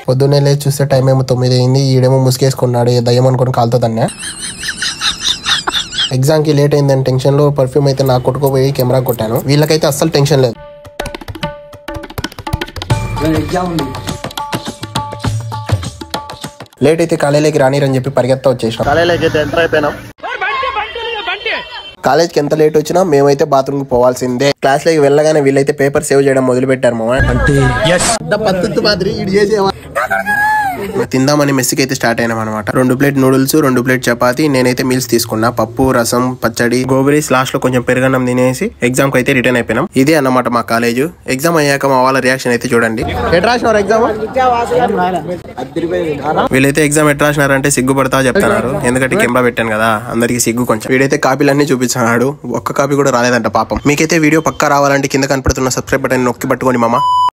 పొద్దున్నే లేచి చూస్తే టైం ఏమో 9 అయింది. ఈడేమో ముసుగేసుకున్నాడు, దయ్యం అనుకుని కాలుతో తన్నా. ఎగ్జామ్ కి లేట్ అయిందని టెన్షన్ లో పర్ఫ్యూమ్ అయితే నాకు కొట్టుకోపోయి కెమెరా కొట్టాను. వీళ్ళకైతే అస్సలు టెన్షన్ లేదు. లేట్ అయితే కాలేజీకి రానిరని చెప్పి పరిగెత్తా వచ్చేసాం. కాలేజీకి అయితే ఎంటర్ అయిపోయినాం. కాలేజ్కి ఎంత లేట్ వచ్చినా మేమైతే బాత్రూమ్ కి పోవాల్సిందే. క్లాస్ లోకి వెళ్ళగానే వీళ్ళైతే పేపర్ సేవ్ చేయడం మొదలు పెట్టారు. తిందామని మెస్సికి అయితే స్టార్ట్ అయినాం అనమాట. 2 ప్లేట్ నూడిల్స్, 2 ప్లేట్ చపాతి, నేనైతే మీల్స్ తీసుకున్నా. పప్పు, రసం, పచ్చడి, గోబరీస్, లాస్ట్ లో కొంచెం పెరుగన్నం తినేసి ఎగ్జామ్ కి అయితే రిటర్న్ అయిపోయినాం. ఇదే అన్నమాట మా కాలేజ్. ఎగ్జామ్ అయ్యాక మా వాళ్ళ రియాక్షన్ అయితే చూడండి. ఎట్లా రాసినారు ఎగ్జామ్? వీళ్ళైతే ఎగ్జామ్ ఎట్లా రాసినారంటే సిగ్గుపడతా చెప్తున్నారు. ఎందుకంటే కెమెరా పెట్టాను కదా, అందరికి సిగ్గు కొంచెం. వీడైతే కాపీలన్నీ చూపించాడు, ఒక్క కాపీ కూడా రాలేదంట పాపం. మీకైతే వీడియో పక్కా రావాలంటే కింద కనపడుతున్న సబ్స్క్రైబ్ బటన్ నొక్కి పట్టుకోండి మామ.